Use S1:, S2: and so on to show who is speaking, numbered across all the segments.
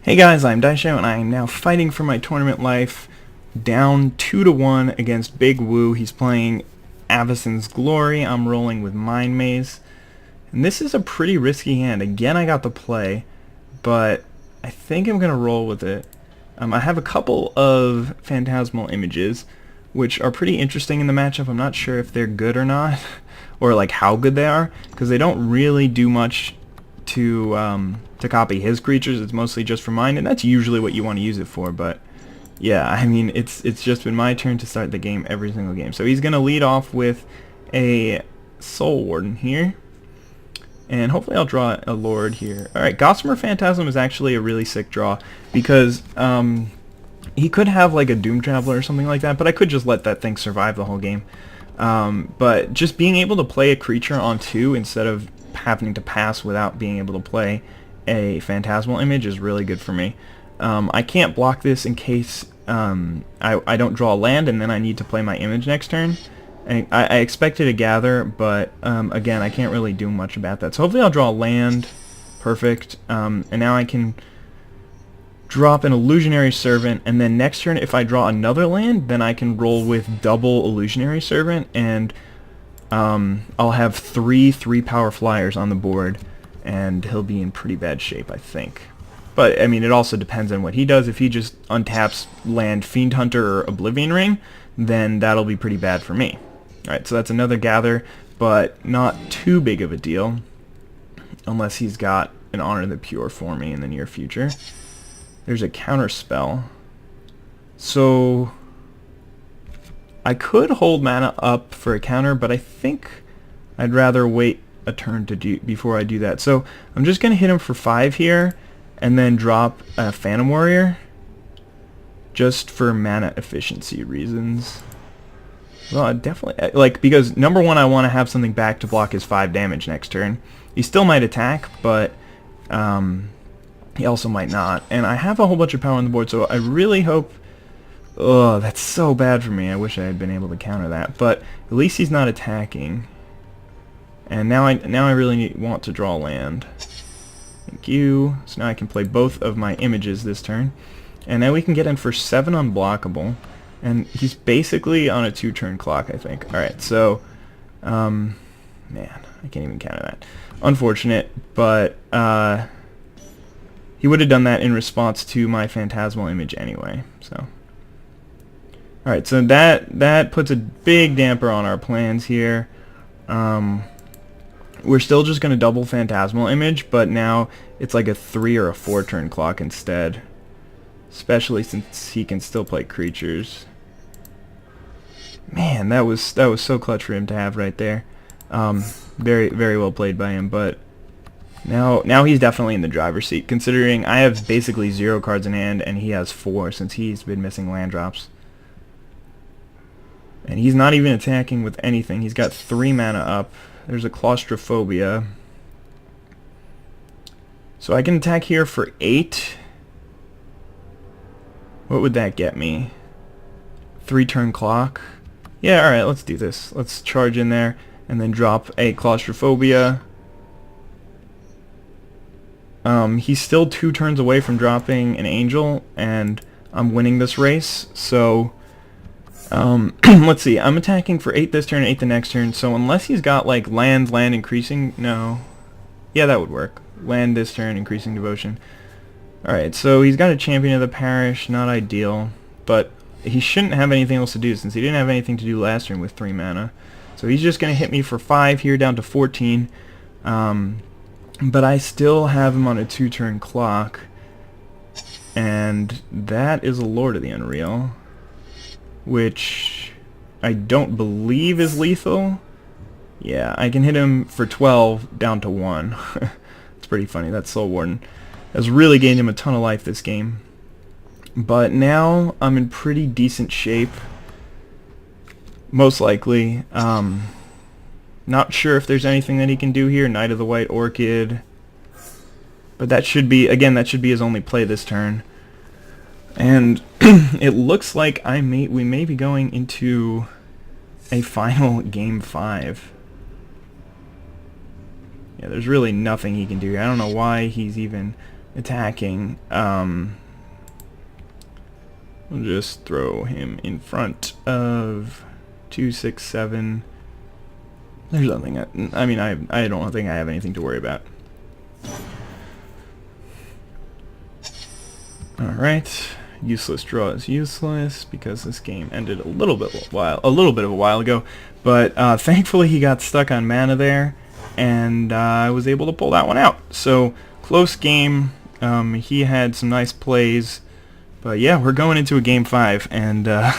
S1: Hey guys, I'm Daisho, and I am now fighting for my tournament life, down 2-1 against Big Woo. He's playing Avacyn's Glory. I'm rolling with Mind Maze, and this is a pretty risky hand. Again, I got the play, but I think I'm gonna roll with it. I have a couple of Phantasmal Images, which are pretty interesting in the matchup. I'm not sure if they're good or not, or like how good they are, because they don't really do much to copy his creatures. It's mostly just for mine, and that's usually what you want to use it for. But yeah, I mean, it's just been my turn to start the game every single game. So he's gonna lead off with a Soul Warden here, and hopefully I'll draw a Lord here. Alright, Gossamer Phantasm is actually a really sick draw, because he could have like a Doom Traveler or something like that, but I could just let that thing survive the whole game. But just being able to play a creature on 2 instead of having to pass without being able to play a Phantasmal Image is really good for me. I can't block this in case I don't draw a land and then I need to play my image next turn. And I expected a gather, but again, I can't really do much about that. So hopefully I'll draw a land. Perfect. And now I can drop an Illusionary Servant, and then next turn if I draw another land, then I can roll with double Illusionary Servant, and I'll have 3 power flyers on the board, and he'll be in pretty bad shape, I think. But, I mean, it also depends on what he does. If he just untaps land Fiend Hunter or Oblivion Ring, then that'll be pretty bad for me. Alright, so that's another gather, but not too big of a deal, unless he's got an Honor the Pure for me in the near future. There's a counter spell. So I could hold mana up for a counter, but I think I'd rather wait a turn to do before I do that. So I'm just gonna hit him for 5 here, and then drop a Phantom Warrior, just for mana efficiency reasons. Well, I definitely like, because number one, I want to have something back to block his 5 damage next turn. He still might attack, but he also might not. And I have a whole bunch of power on the board, so I really hope... Oh, that's so bad for me. I wish I had been able to counter that. But at least he's not attacking. And now I really want to draw land. Thank you. So now I can play both of my images this turn. And now we can get in for 7 unblockable. And he's basically on a 2-turn clock, I think. Alright, so... man, I can't even counter that. Unfortunate, but... he would have done that in response to my Phantasmal Image anyway, so... Alright, so that puts a big damper on our plans here. We're still just going to double Phantasmal Image, but now it's like a 3 or a 4-turn clock instead. Especially since he can still play creatures. Man, that was so clutch for him to have right there. Very, very well played by him, but... Now he's definitely in the driver's seat, considering I have basically 0 cards in hand and he has 4 since he's been missing land drops. And he's not even attacking with anything. He's got 3 mana up. There's a Claustrophobia. So I can attack here for 8. What would that get me? 3-turn clock? Yeah, alright, let's do this. Let's charge in there and then drop a Claustrophobia. He's still 2 turns away from dropping an Angel, and I'm winning this race, so let's see, I'm attacking for 8 this turn, 8 the next turn, so unless he's got like land increasing, no, yeah, that would work, land this turn, increasing devotion. Alright, so he's got a Champion of the Parish, not ideal, but he shouldn't have anything else to do since he didn't have anything to do last turn with 3 mana, so he's just going to hit me for 5 here down to 14. But I still have him on a 2-turn clock, and that is a Lord of the Unreal, which I don't believe is lethal. Yeah, I can hit him for 12 down to 1. It's pretty funny. That Soul Warden has really gained him a ton of life this game. But now I'm in pretty decent shape, most likely. Not sure if there's anything that he can do here. Knight of the White Orchid. But that should be, again, that should be his only play this turn. And it looks like we may be going into a final game 5. Yeah, there's really nothing he can do here. I don't know why he's even attacking. We'll just throw him in front of 2, 6, 7. There's nothing. I mean, I don't think I have anything to worry about. All right. Useless draw is useless because this game ended a little bit of a while ago. But thankfully he got stuck on mana there, and I was able to pull that one out. So close game. He had some nice plays, but yeah, we're going into a game 5, and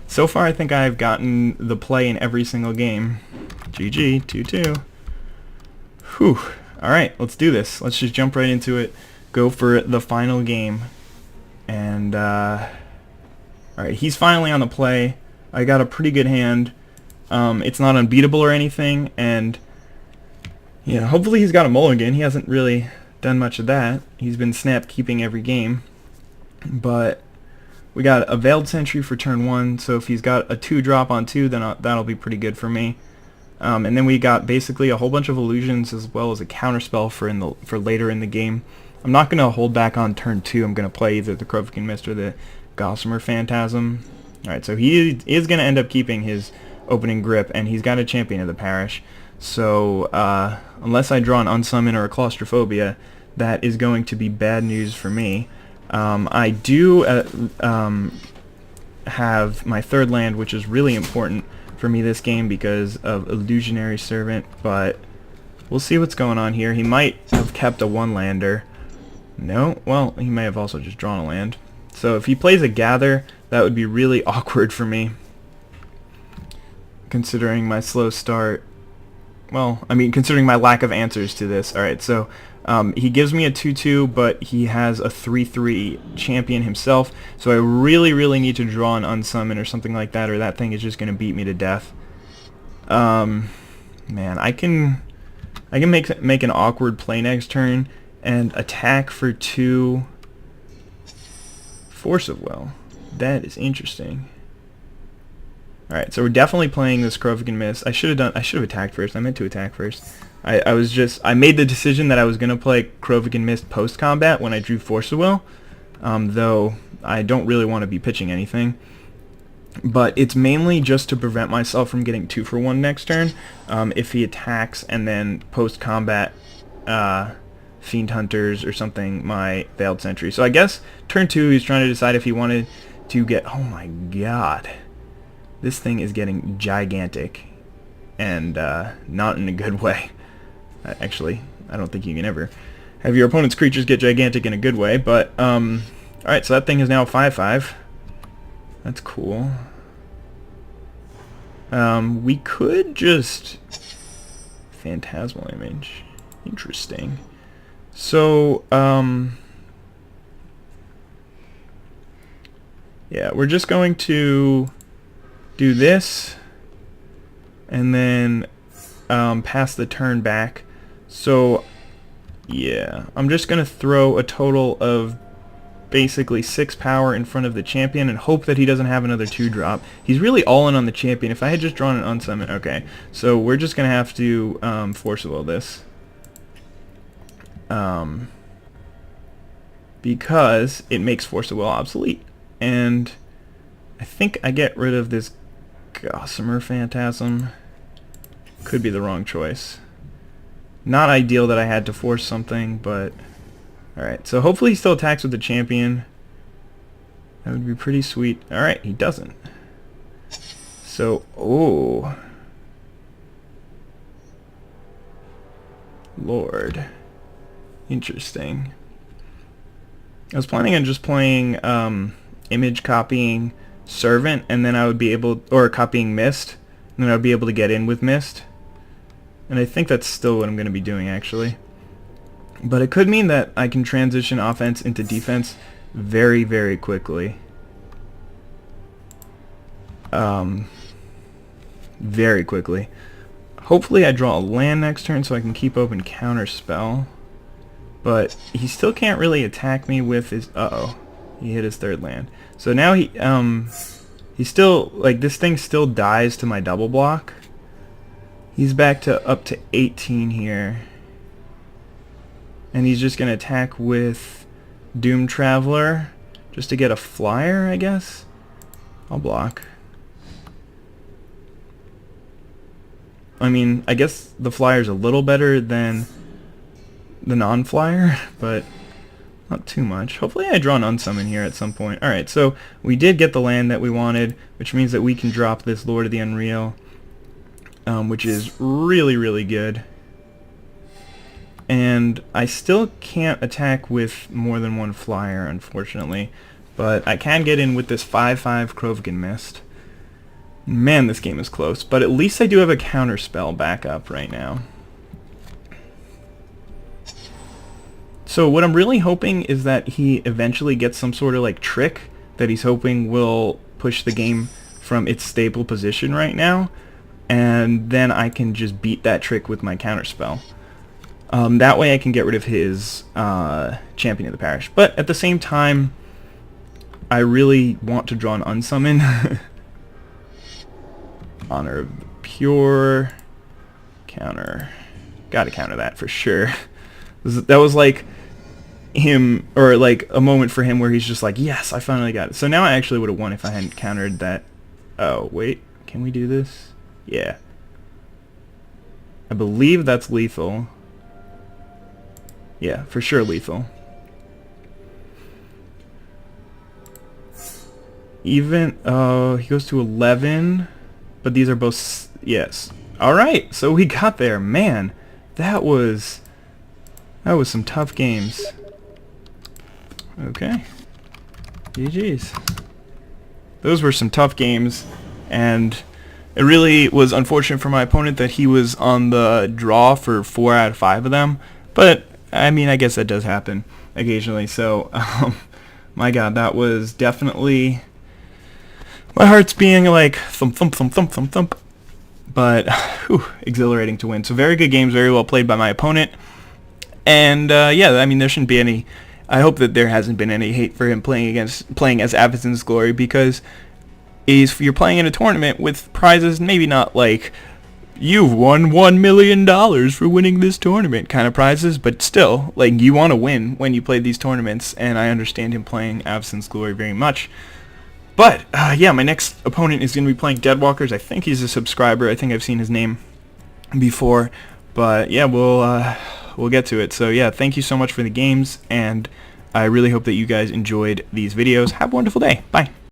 S1: so far I think I've gotten the play in every single game. GG, 2-2. Whew. All right, let's do this. Let's just jump right into it. Go for the final game. And alright, he's finally on the play. I got a pretty good hand. It's not unbeatable or anything, and yeah, hopefully he's got a mulligan. He hasn't really done much of that. He's been snap keeping every game. But we got a Veiled Sentry for turn 1, so if he's got a 2-drop on 2, then that'll be pretty good for me. And then we got basically a whole bunch of illusions as well as a counterspell for later in the game. I'm not going to hold back on turn 2. I'm going to play either the Krovikin Mist or the Gossamer Phantasm. Alright, so he is going to end up keeping his opening grip, and he's got a Champion of the Parish. So unless I draw an Unsummon or a Claustrophobia, that is going to be bad news for me. I do have my 3rd land, which is really important for me this game because of Illusionary Servant, but we'll see what's going on here. He might have kept a 1-lander. No, well, he may have also just drawn a land. So if he plays a Gather, that would be really awkward for me, considering my slow start. Well, I mean, considering my lack of answers to this. Alright, so he gives me a 2-2, but he has a 3-3 champion himself, so I really, really need to draw an Unsummon or something like that, or that thing is just going to beat me to death. Man, I can make an awkward play next turn and attack for 2 Force of Will. That is interesting. Alright, so we're definitely playing this Krovikin Mist. I should have attacked first. I meant to attack first. I made the decision that I was gonna play Krovikin Mist post combat when I drew Force of Will. Though I don't really want to be pitching anything. But it's mainly just to prevent myself from getting 2 for 1 next turn. If he attacks and then post combat Fiend Hunters or something my Veiled Sentry. So I guess turn 2 he's trying to decide if he wanted to get... Oh my god. This thing is getting gigantic. And not in a good way. Actually, I don't think you can ever have your opponent's creatures get gigantic in a good way. But, alright, so that thing is now 5/5. That's cool. We could just... Phantasmal Image. Interesting. So, yeah, we're just going to do this, and then pass the turn back. So, yeah, I'm just going to throw a total of basically 6 power in front of the champion and hope that he doesn't have another 2-drop. He's really all in on the champion. If I had just drawn an Unsummon, okay. So we're just going to have to Force of Will this. Because it makes Force of Will obsolete. And I think I get rid of this Gossamer Phantasm. Could be the wrong choice. Not ideal that I had to force something, but... Alright, so hopefully he still attacks with the champion. That would be pretty sweet. Alright, he doesn't. So, oh. Lord. Interesting. I was planning on just playing image copying Servant, and then I would be able, or copying Mist, and then I would be able to get in with Mist. And I think that's still what I'm going to be doing, actually. But it could mean that I can transition offense into defense very, very quickly. Very quickly. Hopefully I draw a land next turn so I can keep open counter spell. But he still can't really attack me with his... Uh-oh. He hit his 3rd land. So now he still... Like, this thing still dies to my double block. He's back to up to 18 here. and he's just going to attack with Doom Traveler just to get a flyer, I guess. I'll block. I mean, I guess the flyer's a little better than the non-flyer, but not too much. Hopefully I draw an unsummon here at some point. Alright, so we did get the land that we wanted, which means that we can drop this Lord of the Unreal, which is really, really good. And I still can't attack with more than one flyer, unfortunately, but I can get in with this 5/5 Krovigan Mist. Man, this game is close, but at least I do have a counter spell back up right now. So what I'm really hoping is that he eventually gets some sort of like trick that he's hoping will push the game from its stable position right now, and then I can just beat that trick with my counter spell. That way I can get rid of his Champion of the Parish. But at the same time, I really want to draw an unsummon. Honor of the Pure. Counter. Gotta counter that for sure. That was like him, or like a moment for him where he's just like, yes, I finally got it. So now I actually would have won if I hadn't countered that. Oh, wait. Can we do this? Yeah. I believe that's lethal. Yeah, for sure lethal. Even, he goes to 11, but these are both, yes. Alright, so we got there. Man, that was some tough games. Okay. GG's. Those were some tough games, and it really was unfortunate for my opponent that he was on the draw for 4 out of 5 of them, but I mean, I guess that does happen occasionally. So, my God, that was definitely, my heart's being like thump, thump, thump, thump, thump, thump. But, whew, exhilarating to win. So very good games, very well played by my opponent. And, yeah, I mean, there shouldn't be any, I hope that there hasn't been any hate for him playing as Avacyn's Glory, because you're playing in a tournament with prizes, maybe not like, you've won $1 million for winning this tournament kind of prizes, but still, like, you want to win when you play these tournaments, and I understand him playing Avacyn's Glory very much. But, yeah, my next opponent is going to be playing Deadwalkers. I think he's a subscriber. I think I've seen his name before. But, yeah, we'll get to it. So, yeah, thank you so much for the games, and I really hope that you guys enjoyed these videos. Have a wonderful day. Bye.